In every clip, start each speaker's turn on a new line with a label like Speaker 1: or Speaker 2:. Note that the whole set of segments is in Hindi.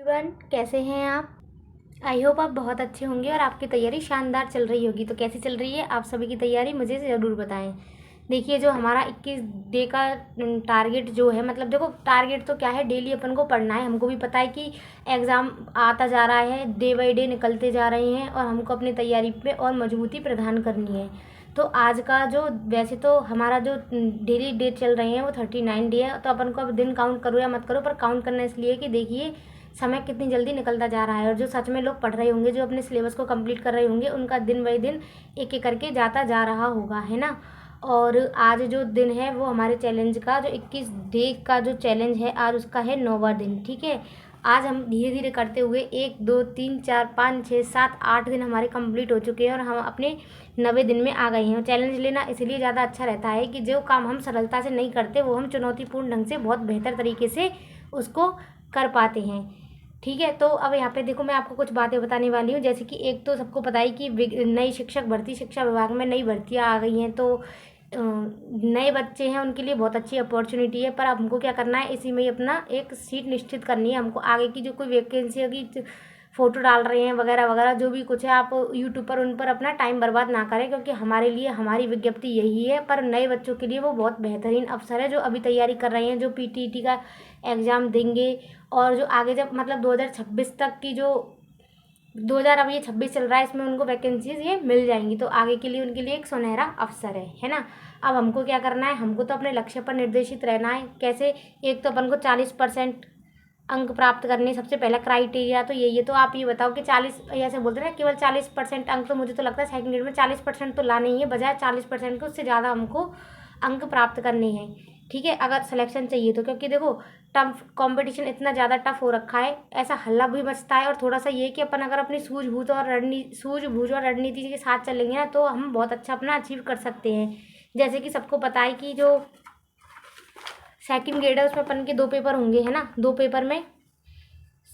Speaker 1: एवरीवन, कैसे हैं आप। आई होप आप बहुत अच्छे होंगे और आपकी तैयारी शानदार चल रही होगी। तो कैसी चल रही है आप सभी की तैयारी, मुझे ज़रूर बताएं। देखिए, जो हमारा 21 डे का टारगेट जो है, मतलब देखो टारगेट तो क्या है, डेली अपन को पढ़ना है। हमको भी पता है कि एग्ज़ाम आता जा रहा है, डे बाई डे निकलते जा रहे हैं और हमको अपनी तैयारी पे और मजबूती प्रदान करनी है। तो आज का जो, वैसे तो हमारा जो डेली डे चल रहे हैं वो 39 डे है। तो अपन को अब दिन काउंट करो या मत करो, पर काउंट करना इसलिए कि देखिए समय कितनी जल्दी निकलता जा रहा है। और जो सच में लोग पढ़ रहे होंगे, जो अपने सिलेबस को कंप्लीट कर रहे होंगे, उनका दिन बाई दिन एक एक करके जाता जा रहा होगा, है ना। और आज जो दिन है वो हमारे चैलेंज का, जो 21 डे का जो चैलेंज है, आज उसका है 9वां दिन। ठीक है, आज हम धीरे धीरे करते हुए 1 2 3 4 5 6 7 8 दिन हमारे कंप्लीट हो चुके हैं और हम अपने 9वें दिन में आ गए हैं। चैलेंज लेना इसलिए ज़्यादा अच्छा रहता है कि जो काम हम सरलता से नहीं करते वो हम चुनौतीपूर्ण ढंग से बहुत बेहतर तरीके से उसको कर पाते हैं। ठीक है, तो अब यहाँ पे देखो, मैं आपको कुछ बातें बताने वाली हूँ। जैसे कि एक तो सबको पता है कि नई शिक्षक भर्ती, शिक्षा विभाग में नई भर्तियाँ आ गई हैं। तो नए बच्चे हैं उनके लिए बहुत अच्छी अपॉर्चुनिटी है। पर हमको क्या करना है, इसी में ही अपना एक सीट निश्चित करनी है। हमको आगे की जो कोई वैकेंसी होगी, फ़ोटो डाल रहे हैं वगैरह वगैरह, जो भी कुछ है, आप यूट्यूब पर उन पर अपना टाइम बर्बाद ना करें, क्योंकि हमारे लिए हमारी विज्ञप्ति यही है। पर नए बच्चों के लिए वो बहुत बेहतरीन अवसर है, जो अभी तैयारी कर रहे हैं, जो पीटीईटी का एग्ज़ाम देंगे और जो आगे जब मतलब 2026 तक की जो 2000 अब ये 26 चल रहा है, इसमें उनको वैकेंसीज ये मिल जाएंगी। तो आगे के लिए उनके लिए एक सुनहरा अवसर है ना। अब हमको क्या करना है, हमको तो अपने लक्ष्य पर निर्देशित रहना है। कैसे, एक तो अपन को 40% अंक प्राप्त करने, सबसे पहला क्राइटेरिया तो यही है। तो आप ये बताओ कि 40, ऐसे बोलते हैं ना, केवल 40% अंक, तो मुझे तो लगता है सेकंड ग्रेड में 40% तो लाने ही है, बजाय 40% के उससे ज़्यादा हमको अंक प्राप्त करने हैं। ठीक है, अगर सिलेक्शन चाहिए तो, क्योंकि देखो टफ कंपटीशन इतना ज़्यादा टफ हो रखा है, ऐसा हल्ला भी मचता है। और थोड़ा सा ये कि अपन अगर अपनी सूझबूझ और रणनीति के साथ चलेंगे ना, तो हम बहुत अच्छा अपना अचीव कर सकते हैं। जैसे कि सबको पता है कि जो सेकंड ग्रेड है उसमें अपन के 2 पेपर होंगे, है ना। 2 पेपर में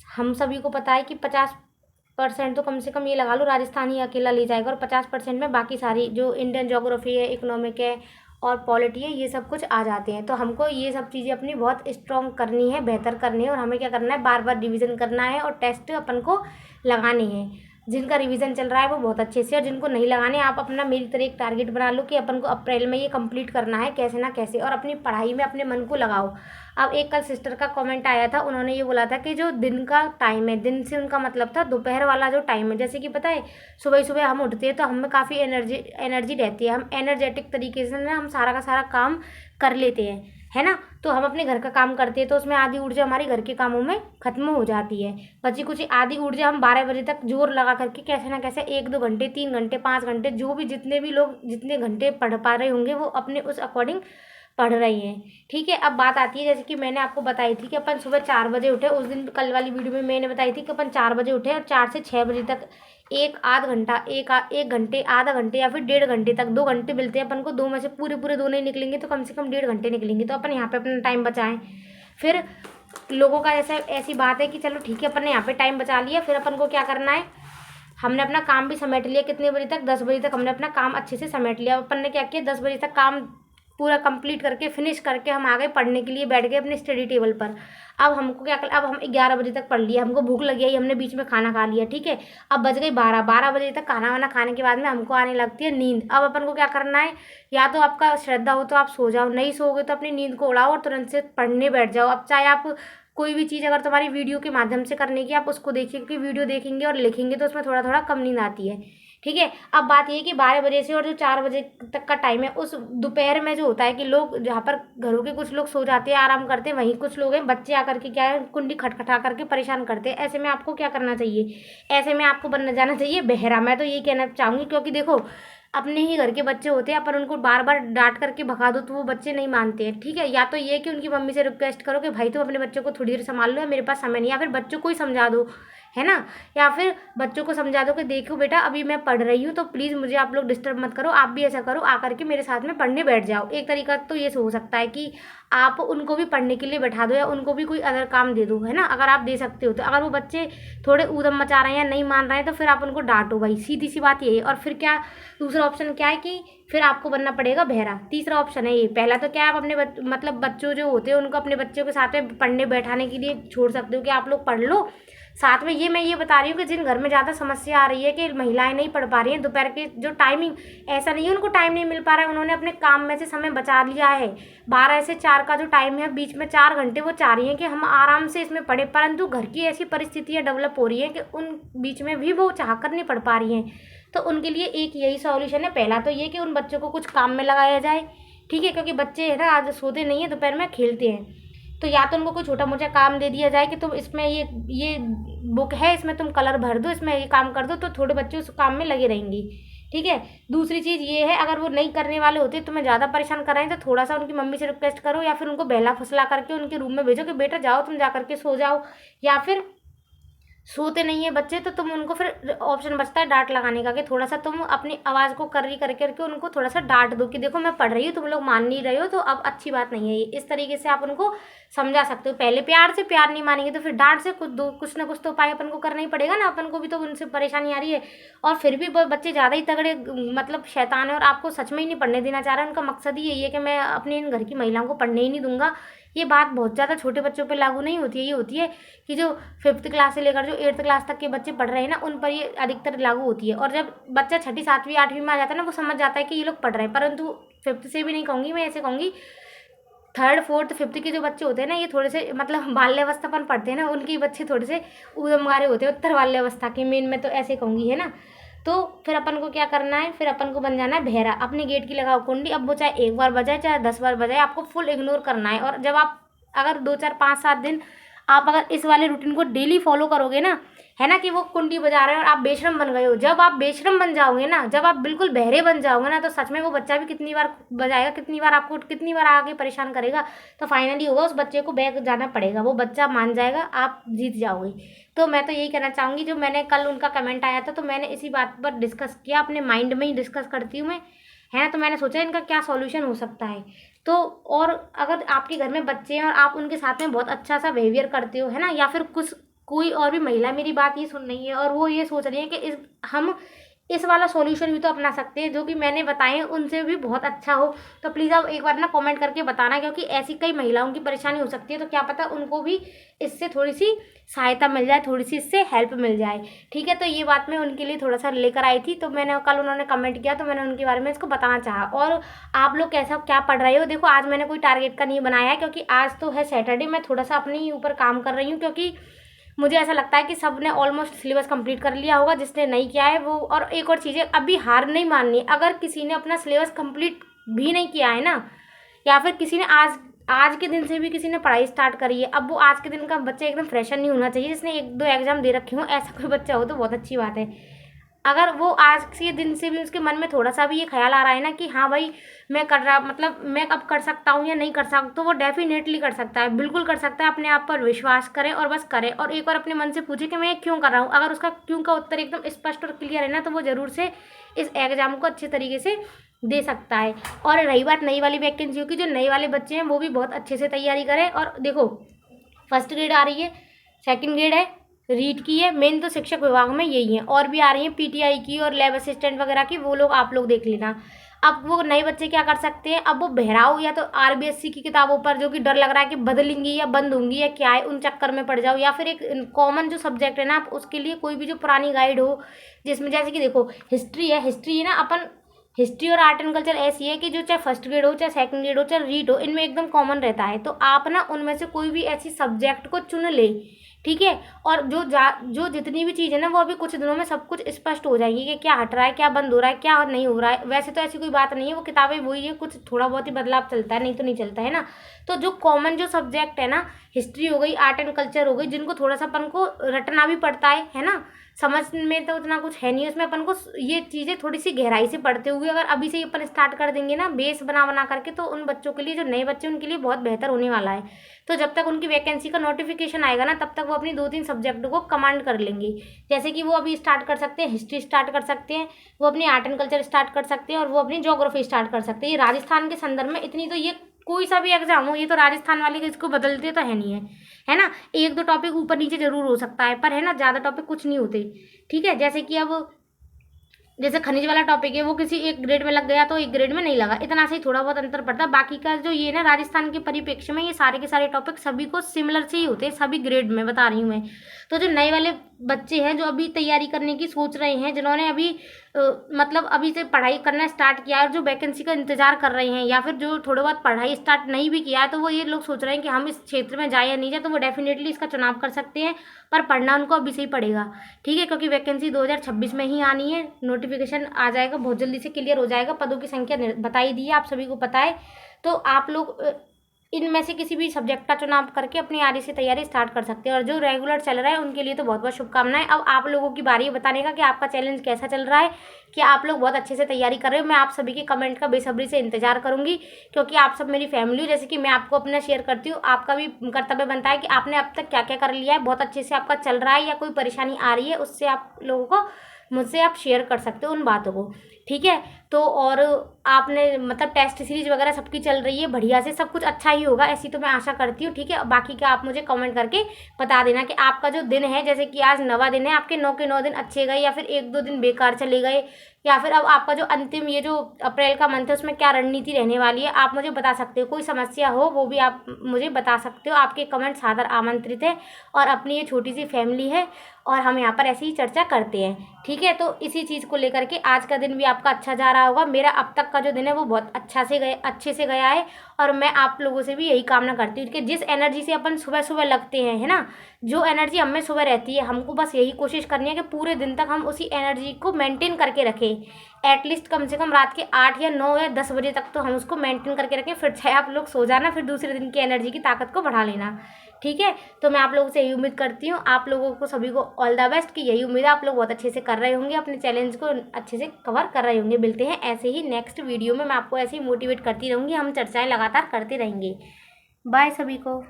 Speaker 1: हम सभी को पता है कि 50% तो कम से कम ये लगा लो राजस्थान ही अकेला ले जाएगा, और 50% में बाकी सारी जो इंडियन ज्योग्राफी है, इकोनॉमिक है और पॉलिटी है, ये सब कुछ आ जाते हैं। तो हमको ये सब चीज़ें अपनी बहुत स्ट्रॉन्ग करनी है, बेहतर करनी है। और हमें क्या करना है, बार बार रिवीजन करना है और टेस्ट अपन को लगाने हैं। जिनका रिवीजन चल रहा है वो बहुत अच्छे से, और जिनको नहीं लगाने, आप अपना मेरी तरह एक टारगेट बना लो कि अपन को अप्रैल में ये कंप्लीट करना है, कैसे ना कैसे, और अपनी पढ़ाई में अपने मन को लगाओ। अब एक कल सिस्टर का कमेंट आया था, उन्होंने ये बोला था कि जो दिन का टाइम है, दिन से उनका मतलब था दोपहर वाला जो टाइम है। जैसे कि पता है, सुबह सुबह हम उठते हैं तो हमें काफ़ी एनर्जी रहती है, हम एनर्जेटिक तरीके से ना हम सारा का सारा काम कर लेते हैं, है ना। तो हम अपने घर का काम करते हैं तो उसमें आधी ऊर्जा हमारी घर के कामों में खत्म हो जाती है। बची कुछ आधी ऊर्जा हम 12 बजे तक जोर लगा करके कैसे ना कैसे 1 2 घंटे, 3 घंटे, 5 घंटे, जो भी जितने भी लोग जितने घंटे पढ़ पा रहे होंगे, वो अपने उस अकॉर्डिंग पढ़ रही हैं। ठीक है, अब बात आती है, जैसे कि मैंने आपको बताई थी कि अपन सुबह 4 बजे उठे। उस दिन कल वाली वीडियो में मैंने बताई थी कि अपन 4 बजे उठे और 4 से 6 बजे तक एक आध घंटा, एक घंटे, आधा घंटे या फिर 1.5 घंटे तक, 2 घंटे मिलते हैं अपन को। 2 में से पूरे पूरे 2 नहीं निकलेंगे तो कम से कम 1.5 घंटे निकलेंगे। तो अपन यहाँ पे अपना टाइम बचाएं। फिर लोगों का ऐसा ऐसी बात है कि चलो ठीक है, अपन ने यहाँ पे टाइम बचा लिया, फिर अपन को क्या करना है, हमने अपना काम भी समेट लिया। कितने बजे तक, 10 बजे तक हमने अपना काम अच्छे से समेट लिया। अपन ने क्या किया, 10 बजे तक काम पूरा कंप्लीट करके फिनिश करके हम आ गए पढ़ने के लिए, बैठ गए अपने स्टडी टेबल पर। अब हमको क्या कर, अब हम 11 बजे तक पढ़ लिया, हमको भूख लगी आई, हमने बीच में खाना खा लिया। ठीक है, अब बज गई 12 बजे तक खाना वाना खाने के बाद में हमको आने लगती है नींद। अब अपन को क्या करना है, या तो आपका श्रद्धा हो तो आप सो जाओ, नहीं सोओगे तो अपनी नींद को उड़ाओ और तुरंत से पढ़ने बैठ जाओ। अब चाहे आप कोई भी चीज़ अगर तुम्हारी वीडियो के माध्यम से करने की, आप उसको देखिए, क्योंकि वीडियो देखेंगे और लिखेंगे तो उसमें थोड़ा थोड़ा कम नींद आती है। ठीक है, अब बात ये है कि 12 बजे से और जो 4 बजे तक का टाइम है, उस दोपहर में जो होता है कि लोग, जहाँ पर घरों के कुछ लोग सो जाते हैं, आराम करते हैं, वहीं कुछ लोग हैं बच्चे आकर के क्या है, कुंडी खटखटा करके परेशान करते हैं। ऐसे में आपको क्या करना चाहिए, ऐसे में आपको बनना जाना चाहिए बहरा। मैं तो यही कहना चाहूँगी, क्योंकि देखो अपने ही घर के बच्चे होते हैं, अपन उनको बार बार डांट करके भगा दो तो वो बच्चे नहीं मानते हैं। ठीक है, या तो ये कि उनकी मम्मी से रिक्वेस्ट करो कि भाई तुम अपने बच्चों को थोड़ी देर संभाल लो, या मेरे पास समय नहीं, या फिर बच्चों को ही समझा दो, है ना। या फिर बच्चों को समझा दो कि देखो बेटा अभी मैं पढ़ रही हूँ, तो प्लीज़ मुझे आप लोग डिस्टर्ब मत करो, आप भी ऐसा करो, आकर के मेरे साथ में पढ़ने बैठ जाओ। एक तरीका तो ये हो सकता है कि आप उनको भी पढ़ने के लिए बैठा दो, या उनको भी कोई अदर काम दे दो, है ना, अगर आप दे सकते हो तो। अगर वो बच्चे थोड़े ऊधम मचा रहे हैं या नहीं मान रहे हैं तो फिर आप उनको डांटो भाई, सीधी सी बात यही है। और फिर क्या, दूसरा ऑप्शन क्या है कि फिर आपको बनना पड़ेगा बहरा। तीसरा ऑप्शन है ये। पहला तो क्या है, आप अपने मतलब बच्चों जो होते हैं उनको अपने बच्चों के साथ में पढ़ने बैठाने के लिए छोड़ सकते हो कि आप लोग पढ़ लो, साथ में ये मैं ये बता रही हूँ कि जिन घर में ज़्यादा समस्या आ रही है कि महिलाएं नहीं पढ़ पा रही हैं, दोपहर के जो टाइमिंग, ऐसा नहीं है उनको टाइम नहीं मिल पा रहा है, उन्होंने अपने काम में से समय बचा लिया है, 12 से 4 का जो टाइम है, बीच में 4 घंटे वो चाह रही हैं कि हम आराम से इसमें पढ़े, परंतु घर की ऐसी परिस्थितियाँ डेवलप हो रही हैं कि उन बीच में भी वो चाह कर नहीं पढ़ पा रही हैं। तो उनके लिए एक यही सॉल्यूशन है। पहला तो ये कि उन बच्चों को कुछ काम में लगाया जाए, ठीक है, क्योंकि बच्चे है ना आज सोते नहीं है, दोपहर में खेलते हैं। तो या तो उनको कोई छोटा मोटा काम दे दिया जाए कि तुम इसमें ये बुक है, इसमें तुम कलर भर दो, इसमें ये काम कर दो, तो थोड़े बच्चे उस काम में लगे रहेंगी, ठीक है। दूसरी चीज़ ये है, अगर वो नहीं करने वाले होते, तुम्हें ज़्यादा परेशान कर रहे हैं, तो थोड़ा सा उनकी मम्मी से रिक्वेस्ट करो या फिर उनको बहला फुसला करके उनके रूम में भेजो कि बेटा जाओ तुम जा करके सो जाओ, या फिर सोते नहीं है बच्चे तो तुम उनको फिर ऑप्शन बचता है डांट लगाने का कि थोड़ा सा तुम अपनी आवाज़ को कर करके उनको थोड़ा सा डांट दो कि देखो मैं पढ़ रही हूँ, तुम लोग मान नहीं रहे हो, तो अब अच्छी बात नहीं है ये। इस तरीके से आप उनको समझा सकते हो। पहले प्यार से, प्यार नहीं मानेंगे तो फिर डांट से कुछ ना कुछ तो उपाय अपन को करना ही पड़ेगा ना, अपन को भी तो उनसे परेशानी आ रही है। और फिर भी बच्चे ज़्यादा ही तगड़े मतलब शैतान है और आपको सच में ही नहीं पढ़ने देना चाह रहा है। उनका मकसद ही यही है कि मैं अपने इन घर की महिलाओं को पढ़ने ही नहीं दूंगा। ये बात बहुत ज़्यादा छोटे बच्चों पे लागू नहीं होती है, ये होती है कि जो 5th क्लास से लेकर जो 8th क्लास तक के बच्चे पढ़ रहे हैं ना, उन पर ये अधिकतर लागू होती है। और जब बच्चा 6ठी 7वीं 8वीं में आ जाता है ना, वो समझ जाता है कि ये लोग पढ़ रहे हैं। परंतु 5th से भी नहीं कहूँगी मैं, ऐसे कहूँगी 3rd 4th 5th के जो बच्चे होते हैं ना, ये थोड़े से मतलब बाल्यावस्थापन पढ़ते हैं ना, उनके बच्चे थोड़े से ऊधमगारे होते हैं, उत्तर बाल्यावस्था के मेन में तो ऐसे कहूँगी, है ना। तो फिर अपन को क्या करना है, फिर अपन को बन जाना है बहरा। अपने गेट की लगाओ कुंडी, अब वो चाहे 1 बार बजाए चाहे 10 बार बजाए, आपको फुल इग्नोर करना है। और जब आप अगर 2 4 5 7 दिन आप अगर इस वाले रूटीन को डेली फॉलो करोगे ना, है ना, कि वो कुंडी बजा रहे हैं और आप बेशरम बन गए हो, जब आप बेशरम बन जाओगे ना, जब आप बिल्कुल बहरे बन जाओगे ना, तो सच में वो बच्चा भी कितनी बार बजाएगा, कितनी बार आके परेशान करेगा, तो फाइनली होगा उस बच्चे को बैग जाना पड़ेगा, वो बच्चा मान जाएगा, आप जीत जाओगे। तो मैं तो यही कहना चाहूँगी, जो मैंने कल उनका कमेंट आया था तो मैंने इसी बात पर डिस्कस किया, अपने माइंड में ही डिस्कस करती हूँ मैं, है ना। तो मैंने सोचा इनका क्या सॉल्यूशन हो सकता है। तो और अगर आपके घर में बच्चे हैं और आप उनके साथ में बहुत अच्छा सा बिहेवियर करते हो, है ना, या फिर कुछ कोई और भी महिला मेरी बात ये सुन रही है और वो ये सोच रही है कि हम इस वाला सॉल्यूशन भी तो अपना सकते हैं जो कि मैंने बताए हैं, उनसे भी बहुत अच्छा हो, तो प्लीज़ आप एक बार ना कमेंट करके बताना, क्योंकि ऐसी कई महिलाओं की परेशानी हो सकती है, तो क्या पता उनको भी इससे थोड़ी सी सहायता मिल जाए, थोड़ी सी इससे हेल्प मिल जाए, ठीक है। तो ये बात मैं उनके लिए थोड़ा सा लेकर आई थी, तो मैंने कल उन्होंने कमेंट किया तो मैंने उनके बारे में इसको बताना चाहा। और आप लोग कैसा क्या पढ़ रहे हो, देखो आज मैंने कोई टारगेट का नहीं बनाया है, क्योंकि आज तो है सैटरडे, मैं थोड़ा सा अपने ऊपर काम कर रही हूँ, क्योंकि मुझे ऐसा लगता है कि सब ने ऑलमोस्ट सिलेबस कंप्लीट कर लिया होगा, जिसने नहीं किया है वो। और एक और चीज़ है, अभी हार नहीं माननी है। अगर किसी ने अपना सिलेबस कंप्लीट भी नहीं किया है ना, या फिर किसी ने आज आज के दिन से भी किसी ने पढ़ाई स्टार्ट करी है, अब वो आज के दिन का बच्चा एकदम फ्रेशर नहीं होना चाहिए, जिसने 1 2 एग्जाम दे रखे हो, ऐसा कोई बच्चा हो तो बहुत अच्छी बात है। अगर वो आज के दिन से भी उसके मन में थोड़ा सा भी ये ख्याल आ रहा है ना कि हाँ भाई मैं कर रहा, मतलब मैं अब कर सकता हूँ या नहीं कर सकता, तो वो डेफिनेटली कर सकता है, बिल्कुल कर सकता है। अपने आप पर विश्वास करें और बस करें, और एक बार अपने मन से पूछे कि मैं ये क्यों कर रहा हूँ। अगर उसका क्यों का उत्तर एकदम स्पष्ट और क्लियर है ना, तो वो ज़रूर से इस एग्ज़ाम को अच्छे तरीके से दे सकता है। और रही बात नई वाली वैकेंसियों की, जो नए वाले बच्चे हैं वो भी बहुत अच्छे से तैयारी करें। और देखो 1st ग्रेड आ रही है, 2nd ग्रेड है, रीट की है, मेन तो शिक्षक विभाग में यही है, और भी आ रही हैं पीटीआई की और लैब असिस्टेंट वगैरह की, वो लोग आप लोग देख लेना। अब वो नए बच्चे क्या कर सकते हैं, अब वो बहराओ या तो आरबीएससी की किताबों पर, जो कि डर लग रहा है कि बदलेंगी या बंद होंगी या क्या है, उन चक्कर में पड़ जाओ, या फिर एक कॉमन जो सब्जेक्ट है ना, आप उसके लिए कोई भी जो पुरानी गाइड हो, जिसमें जैसे कि देखो हिस्ट्री है ना, अपन हिस्ट्री और आर्ट एंड कल्चर ऐसी है कि जो चाहे 1st ग्रेड हो, चाहे 2nd ग्रेड हो, चाहे रीट हो, इनमें एकदम कॉमन रहता है। तो आप ना उनमें से कोई भी ऐसी सब्जेक्ट को चुन ले, ठीक है। और जो जितनी भी चीज़ है ना, वो अभी कुछ दिनों में सब कुछ स्पष्ट हो जाएगी कि क्या हट रहा है, क्या बंद हो रहा है, क्या नहीं हो रहा है। वैसे तो ऐसी कोई बात नहीं है, वो किताबें वही है, कुछ थोड़ा बहुत ही बदलाव चलता है, नहीं तो नहीं चलता, है ना। तो जो कॉमन जो सब्जेक्ट है ना, हिस्ट्री हो गई, आर्ट एंड कल्चर हो गई, जिनको थोड़ा सा अपन को रटना भी पड़ता है ना, समझ में तो उतना कुछ है नहीं उसमें, अपन को ये चीज़ें थोड़ी सी गहराई से पढ़ते हुए अगर अभी से ही अपन स्टार्ट कर देंगे ना, बेस बना बना करके, तो उन बच्चों के लिए, जो नए बच्चे उनके लिए बहुत बेहतर होने वाला है। तो जब तक उनकी वैकेंसी का नोटिफिकेशन आएगा ना, तब तक वो अपनी 2 3 सब्जेक्ट को कमांड कर लेंगे। जैसे कि वो अभी स्टार्ट कर सकते हैं, हिस्ट्री स्टार्ट कर सकते हैं, वो अपनी आर्ट एंड कल्चर स्टार्ट कर सकते हैं, और वो अपनी ज्योग्राफी स्टार्ट कर सकते हैं। ये राजस्थान के संदर्भ में इतनी तो, ये कोई सा भी एग्जाम हो, ये तो राजस्थान वाले के इसको बदलते तो है नहीं है ना। 1 2 टॉपिक ऊपर नीचे जरूर हो सकता है, पर है ना ज़्यादा टॉपिक कुछ नहीं होते, ठीक है। जैसे कि अब जैसे खनिज वाला टॉपिक है वो किसी एक ग्रेड में लग गया तो एक ग्रेड में नहीं लगा, इतना से ही थोड़ा बहुत अंतर पड़ता है। बाकी का जो ये ना राजस्थान के परिप्रेक्ष्य में ये सारे के सारे टॉपिक सभी को सिमिलर से ही होते हैं, सभी ग्रेड में बता रही हूँ मैं। तो जो नए वाले बच्चे हैं जो अभी तैयारी करने की सोच रहे हैं, जिन्होंने अभी मतलब अभी से पढ़ाई करना स्टार्ट किया है और जो वैकेंसी का इंतजार कर रहे हैं, या फिर जो थोड़ा बहुत पढ़ाई स्टार्ट नहीं भी किया है, तो वो ये लोग सोच रहे हैं कि हम इस क्षेत्र में जाए या नहीं जाए, तो वो डेफिनेटली इसका चुनाव कर सकते हैं। पर पढ़ना उनको अभी से ही पड़ेगा, ठीक है, क्योंकि वैकेंसी 2026 में ही आनी है। नोटिफिकेशन आ जाएगा, बहुत जल्दी से क्लियर हो जाएगा, पदों की संख्या बताई दी है, आप सभी को पता है। तो आप लोग इनमें से किसी भी सब्जेक्ट का चुनाव करके अपनी आगे से तैयारी स्टार्ट कर सकते हैं। और जो रेगुलर चल रहा है उनके लिए तो बहुत बहुत शुभकामनाएं। अब आप लोगों की बारी है बताने का कि आपका चैलेंज कैसा चल रहा है, कि आप लोग बहुत अच्छे से तैयारी कर रहे हो। मैं आप सभी के कमेंट का बेसब्री से इंतजार करूंगी, क्योंकि आप सब मेरी फैमिली हो। जैसे कि मैं आपको अपना शेयर करती हूँ, आपका भी कर्तव्य बनता है कि आपने अब तक क्या क्या कर लिया है, बहुत अच्छे से आपका चल रहा है, या कोई परेशानी आ रही है उससे आप लोगों को मुझसे आप शेयर कर सकते हो उन बातों को, ठीक है। तो और आपने मतलब टेस्ट सीरीज वगैरह सबकी चल रही है बढ़िया से, सब कुछ अच्छा ही होगा ऐसी तो मैं आशा करती हूँ, ठीक है। बाकी का आप मुझे कमेंट करके बता देना कि आपका जो दिन है, जैसे कि आज 9वां दिन है, आपके 9 के 9 दिन अच्छे गए, या फिर 1-2 दिन बेकार चले गए, या फिर अब आपका जो अंतिम ये जो अप्रैल का मंथ है उसमें क्या रणनीति रहने वाली है, आप मुझे बता सकते हो। कोई समस्या हो वो भी आप मुझे बता सकते हो, आपके कमेंट सादर आमंत्रित है। और अपनी ये छोटी सी फैमिली है और हम यहाँ पर ऐसी ही चर्चा करते हैं, ठीक है। तो इसी चीज़ को लेकर के आज का दिन भी आपका अच्छा जा रहा होगा। मेरा अब तक का जो दिन है वो बहुत अच्छे से गया है, और मैं आप लोगों से भी यही कामना करती हूँ कि जिस एनर्जी से अपन सुबह सुबह लगते हैं, है ना, जो एनर्जी हम में सुबह रहती है, हमको बस यही कोशिश करनी है कि पूरे दिन तक हम उसी एनर्जी को मेंटेन करके रखें। एटलीस्ट कम से कम रात के 8 या 9 या 10 बजे तक तो हम उसको मेंटेन करके रखें। फिर चाहे आप लोग सो जाना, फिर दूसरे दिन की एनर्जी की ताकत को बढ़ा लेना, ठीक है। तो मैं आप लोगों से यही उम्मीद करती हूँ, आप लोगों को सभी को ऑल द बेस्ट, की यही उम्मीद है आप लोग बहुत अच्छे से कर रहे होंगे, अपने चैलेंज को अच्छे से कवर कर रहे होंगे। मिलते हैं ऐसे ही नेक्स्ट वीडियो में, मैं आपको ऐसे ही मोटिवेट करती रहूँगी, हम चर्चाएँ लगातार करते रहेंगे। बाय सभी को।